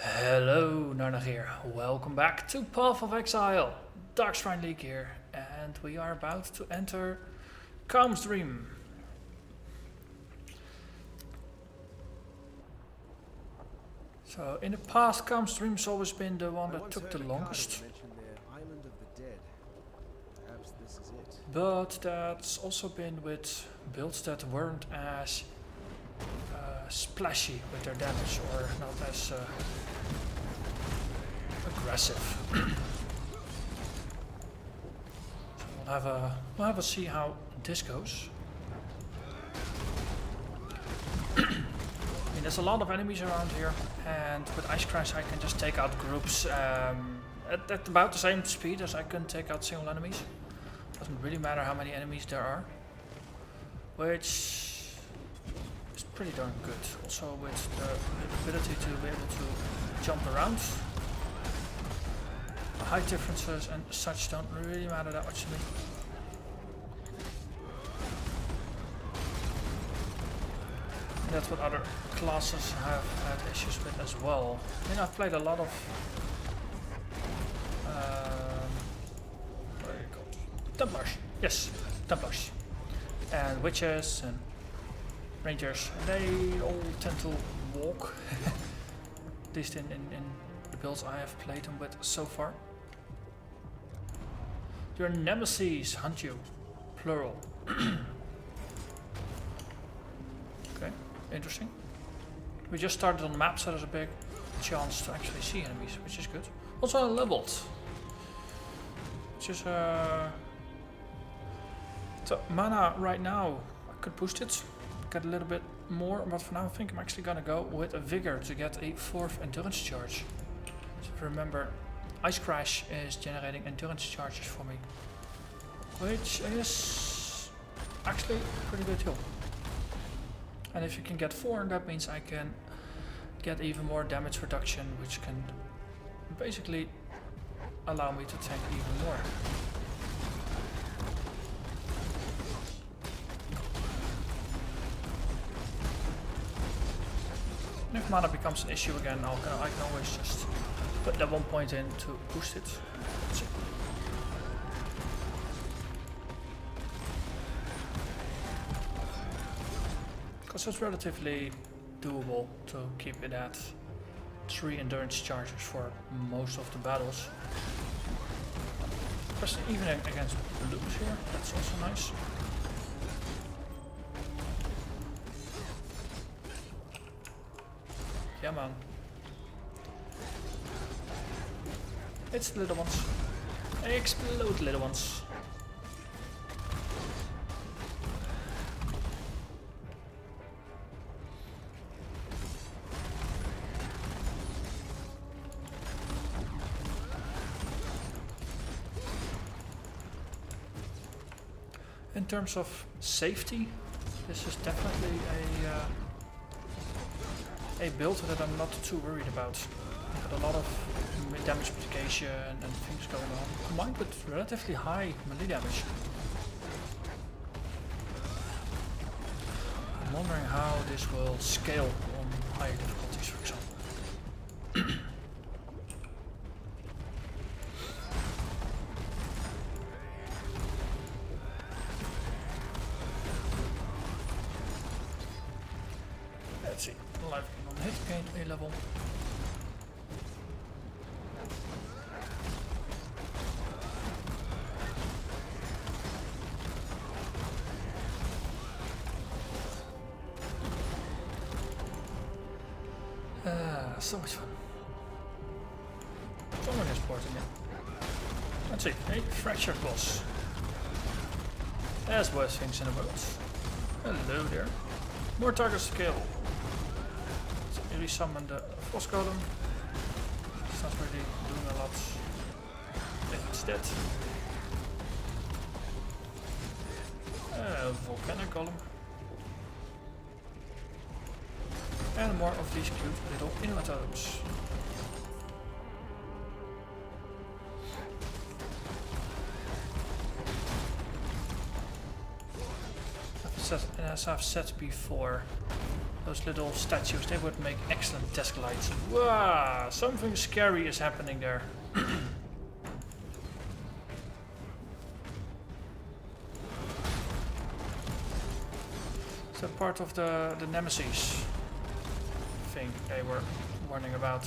Hello, Narnach here. Welcome back to Path of Exile, Darkshrine League here, and we are about to enter Kaom's Dream. So, in the past, Kaom's Dream's always been the one that took the longest. But that's also been with builds that weren't as splashy with their damage, or not as aggressive. So we'll have a see how this goes. I mean, there's a lot of enemies around here, and with Ice Crash I can just take out groups at about the same speed as I can take out single enemies. Doesn't really matter how many enemies there are, which is pretty darn good. Also with the ability to be able to jump around. The height differences and such don't really matter that much to me. And that's what other classes have had issues with as well. I mean, I've played a lot of what are they called? Templars. Yes, Templars. And witches and rangers. They all tend to walk. At least in the builds I have played them with so far. Your nemesis hunt you. Plural. Okay, interesting. We just started on the map, so there's a big chance to actually see enemies, which is good. Also leveled. Which is so mana right now, I could boost it, get a little bit more, but for now I think I'm actually gonna go with a vigor to get a 4th endurance charge. So if you remember, Ice Crash is generating endurance charges for me, which is actually a pretty good deal. And if you can get 4, that means I can get even more damage reduction, which can basically allow me to tank even more. And if mana becomes an issue again, I can always just put that 1 point in to boost it. Let's see. Because it's relatively doable to keep it at 3 endurance charges for most of the battles. Especially even against blues here, that's also nice. Yeah, man. It's the little ones. Explode, little ones. In terms of safety, this is definitely a build that I'm not too worried about. I've got a lot of damage mitigation and things going on, combined with relatively high melee damage. I'm wondering how this will scale on higher difficulties, for example. Let's see, life gain on hit gain A level. So much fun. Someone is porting in. Let's see, a fractured boss. There's worse things in the world. Hello there. More targets to kill. So we summon the Frost Golem. It's not really doing a lot if it's dead. Volcanic Golem. And more of these cute little inverters. As I've said before, Those little statues, they would make excellent desk lights. Wow, something scary is happening there. Is that part of the Nemesis thing they were warning about?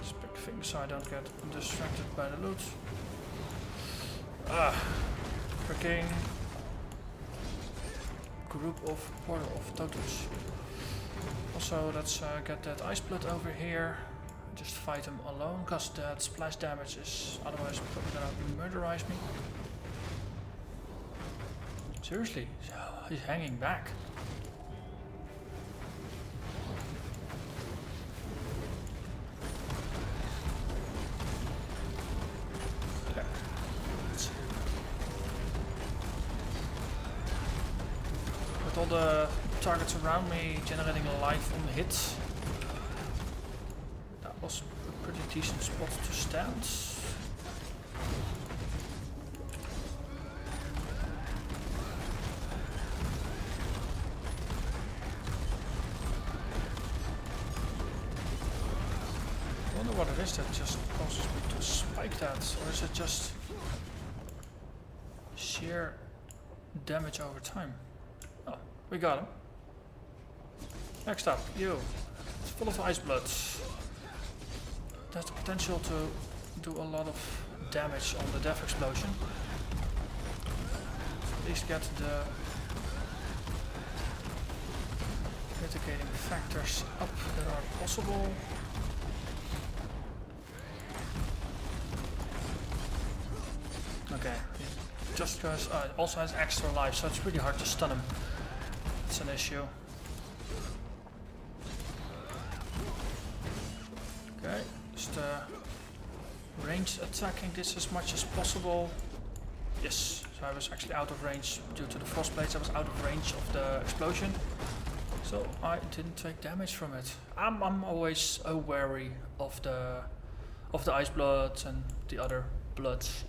Just pick things so I don't get distracted by the loot. Ah, freaking group of portal of totems. Also, let's get that ice blood over here. Just fight him alone, cause that splash damage is otherwise probably gonna murderize me. Seriously, he's hanging back. With all the targets around me generating life on hit, that was a pretty decent spot to stand. I wonder what it is that just causes me to spike that, or is it just sheer damage over time? Oh, we got him. Next up, you. It's full of ice blood. It has the potential to do a lot of damage on the death explosion. At least get the mitigating factors up that are possible. Okay, just because it also has extra life, so it's really hard to stun him. It's an issue. Okay, just range attacking this as much as possible. Yes, so I was actually out of range due to the frost blades. I was out of range of the explosion, so I didn't take damage from it. I'm always wary of the ice bloods and the other bloods.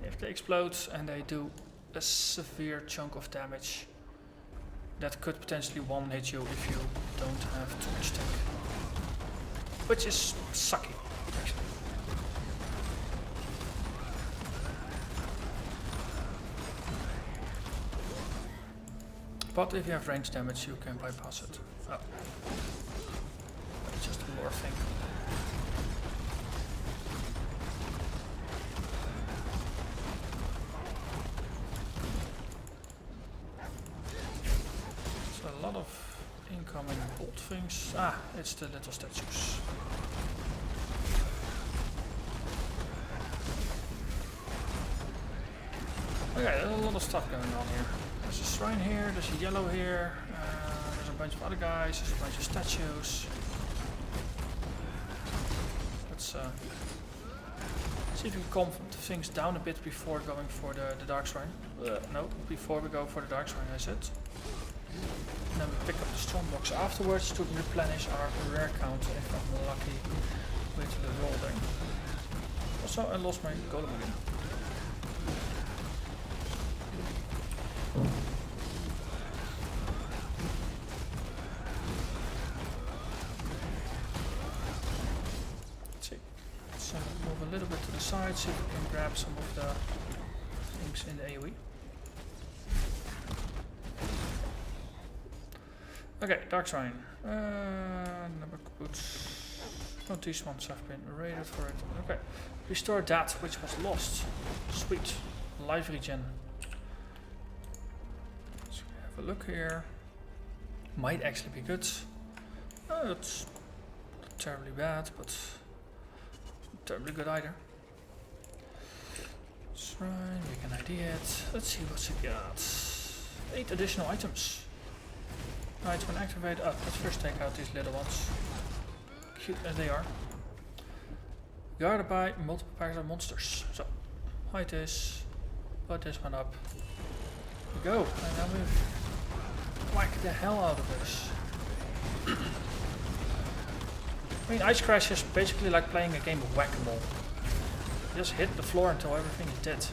If they explode and they do a severe chunk of damage, that could potentially one hit you if you don't have too much tank. Which is sucky, actually. But if you have range damage, you can bypass it. Oh. It's just a lore thing. A lot of incoming bolt things. Ah, it's the little statues. Okay, there's a lot of stuff going on here. There's a shrine here, there's a yellow here, there's a bunch of other guys, there's a bunch of statues. Let's see if we can calm things down a bit before going for the Darkshrine. No, before we go for the Darkshrine, I said. And then we pick up the Stormbox afterwards to replenish our rare count if I'm lucky with the rolling. Also, I lost my golem again. Let's see. Let's move a little bit to the side, see if we can grab some of the things in the AoE. Okay, Darkshrine. Number boots. Oh, these ones have been raided for it. Okay. Restore that which was lost. Sweet. Life regen. Let's have a look here. Might actually be good. It's not terribly bad, but not terribly good either. Shrine, we can ID it. Let's see what's it got. 8 additional items. Right, when activated, let's first take out these little ones. Cute as they are. Guarded by multiple packs of monsters. So, hide this, put this one up. We go, and then we whack the hell out of this. I mean, Ice Crash is basically like playing a game of whack-a-mole. You just hit the floor until everything is dead.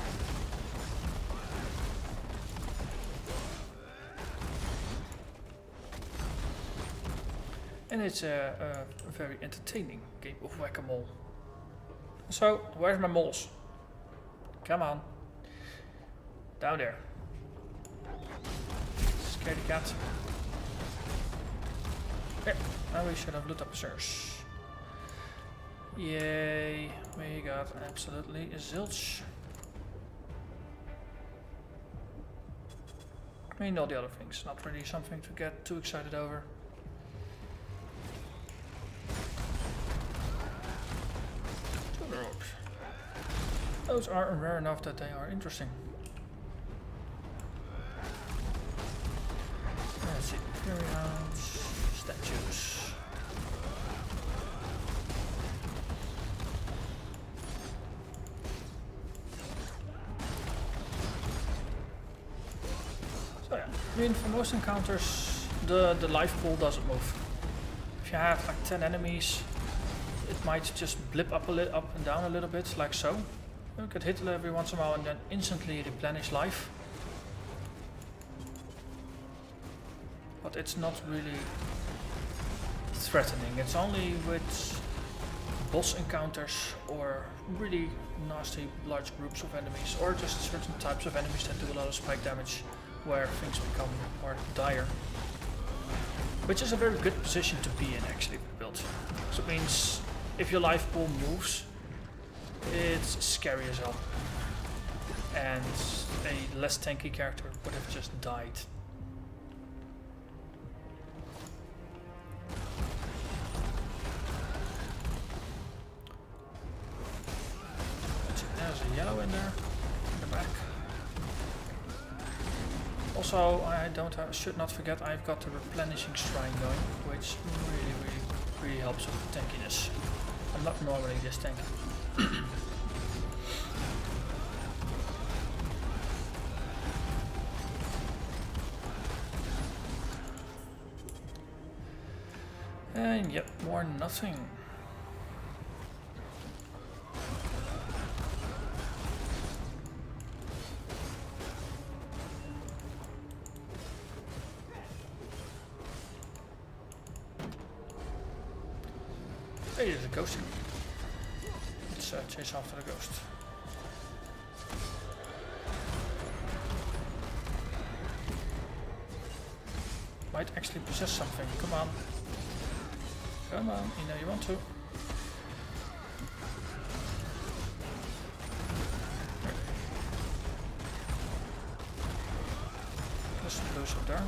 And it's a very entertaining game of whack-a-mole. So, where's my moles? Come on. Down there. Scaredy cat. Yeah, now we should have looked upstairs. Yay, we got absolutely zilch. I mean, all the other things, not really something to get too excited over. Those are rare enough that they are interesting. Let's see, Imperials, statues. So yeah, I mean for most encounters the life pool doesn't move. If you have like 10 enemies, it might just blip up and down a little bit, like so. You get hit every once in a while and then instantly replenish life. But it's not really threatening. It's only with boss encounters or really nasty large groups of enemies, or just certain types of enemies that do a lot of spike damage, where things become more dire. Which is a very good position to be in actually with the build. So it means if your life pool moves, it's scary as hell. And a less tanky character would have just died. Let's see, there's a yellow in there, in the back. Also, I should not forget I've got the replenishing shrine going, which really helps with tankiness. I'm not normally this tanky. And yep, more nothing. Hey, there's a ghost. Let's chase after the ghost. Might actually possess something. Come on. Come on, you know you want to. Just close up there.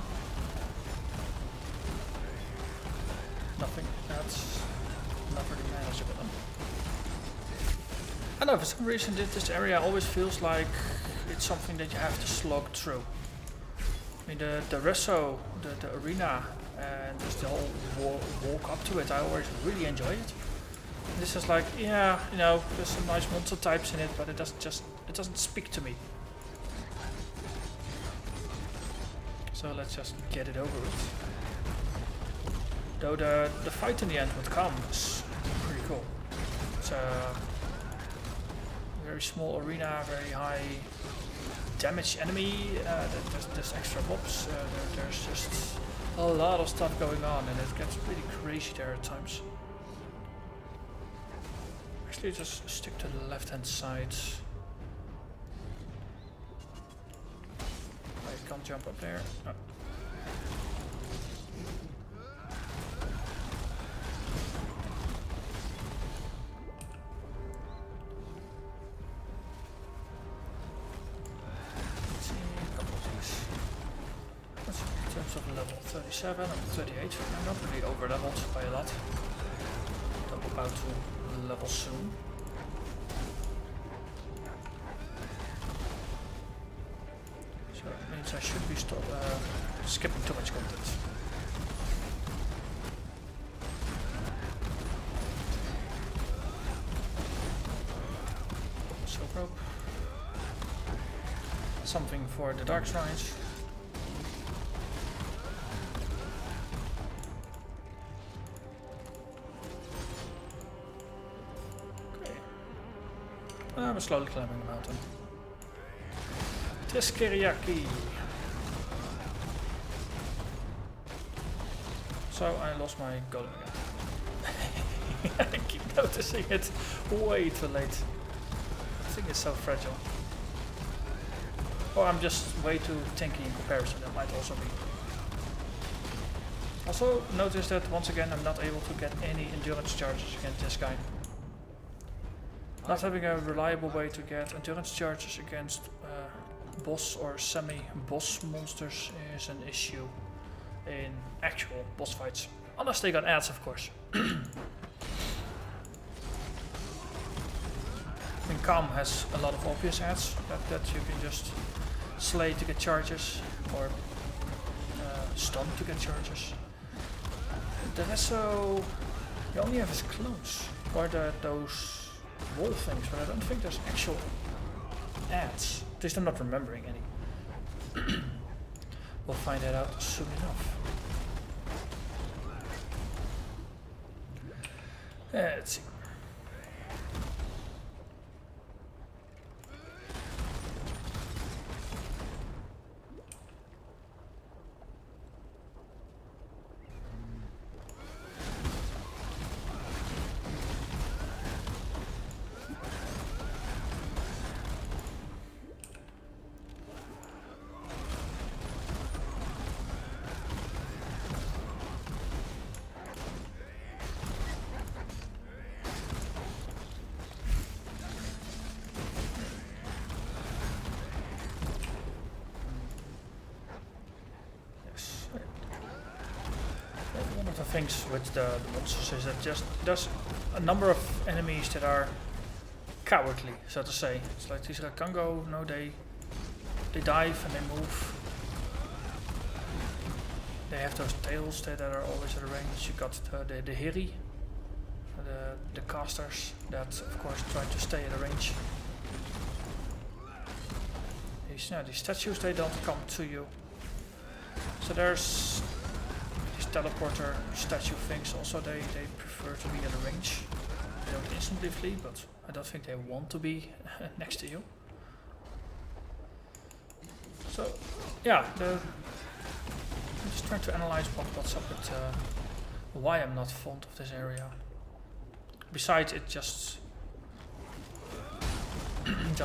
Nothing. That's not really manageable. I don't know, for some reason this area always feels like it's something that you have to slog through. I mean the reso, the arena, and just the whole walk up to it, I always really enjoy it. And this is like, yeah, you know, there's some nice monster types in it, but it doesn't speak to me. So let's just get it over with. Though the fight in the end with Kaom is pretty cool. It's a very small arena, very high damage enemy, there's extra mobs, there's just a lot of stuff going on and it gets pretty crazy there at times. Actually just stick to the left hand side. I can't jump up there. Oh. Level 37 and 38, I'm not really over leveled by a lot. I'm about to level soon. So it means I should be skipping too much content. Silk rope. Something for the Darkshrines. I'm slowly climbing the mountain. Teskeriaki. So I lost my golem again. I keep noticing it way too late. The thing is so fragile. Or I'm just way too tanky in comparison, that might also be. Also notice that once again I'm not able to get any endurance charges against this guy. Not having a reliable way to get endurance charges against boss or semi-boss monsters is an issue in actual boss fights. Unless they got adds, of course. I think Kaom has a lot of obvious adds that you can just slay to get charges, or stun to get charges. The Reso, you only have his clones, or those wall things, but I don't think there's actual adds. At least I'm not remembering any. We'll find that out soon enough. Let's see. Things with the monsters is that just there's a number of enemies that are cowardly, so to say. It's like these Rakango, no, they dive and they move. They have those tails that are always at a range. You got the Hiri, the casters that of course try to stay at a range. These statues, they don't come to you. So there's teleporter statue things also, they prefer to be at a range. They don't instantly flee, but I don't think they want to be next to you. So yeah, I'm just trying to analyze what's up with why I'm not fond of this area. Besides it just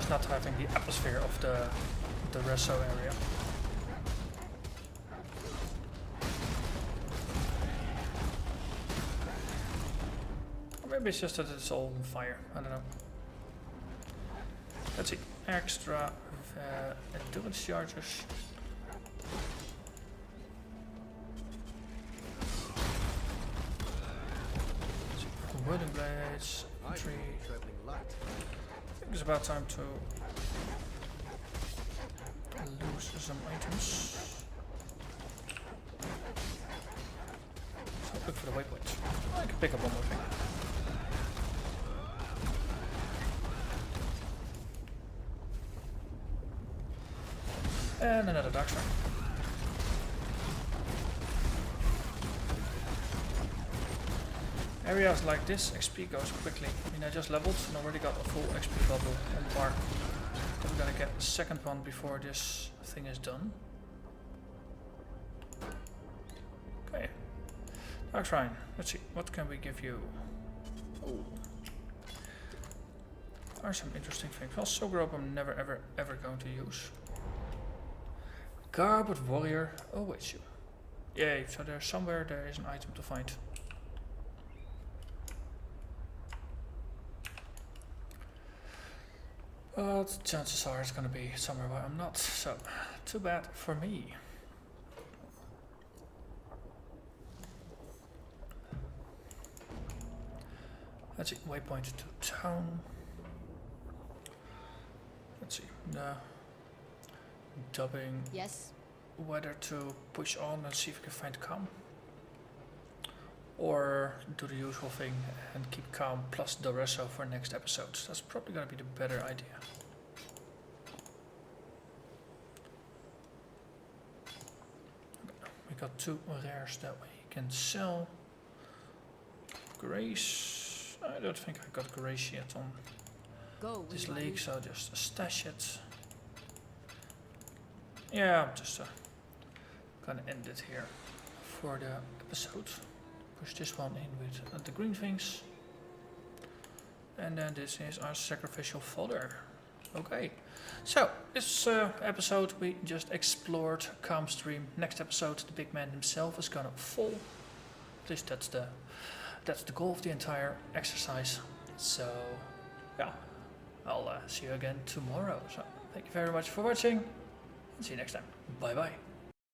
not having the atmosphere of the Reso area. Maybe it's just that it's all on fire. I don't know. Let's see. Extra endurance charges. Wooden blades. Tree. I think it's about time to lose some items. So look for the waypoint. I can pick up one more thing. And another Darkshrine. Areas like this, XP goes quickly. I mean, I just leveled and already got a full XP bubble on the bar. I'm gonna get the second one before this thing is done. Okay. Darkshrine, let's see, what can we give you? Ooh. There are some interesting things. Well, Soul Rope I'm never ever going to use. Garbed Warrior awaits you. Yay, so there's somewhere there is an item to find. But chances are it's gonna be somewhere where I'm not, so too bad for me. Let's see, waypoint to town. Let's see, dubbing whether to push on and see if we can find Kaom, or do the usual thing and keep Kaom plus the Reso for next episode. That's probably going to be the better idea. We got 2 rares that we can sell. Grace, I don't think I got Grace yet on this league, so just stash it. Yeah, I'm just gonna end it here for the episode. Push this one in with the green things. And then this is our sacrificial fodder. Okay, so this episode we just explored Kaom stream. Next episode the big man himself is gonna fall. At least that's the goal of the entire exercise. So yeah, I'll see you again tomorrow. So thank you very much for watching and see you next time. Bye bye.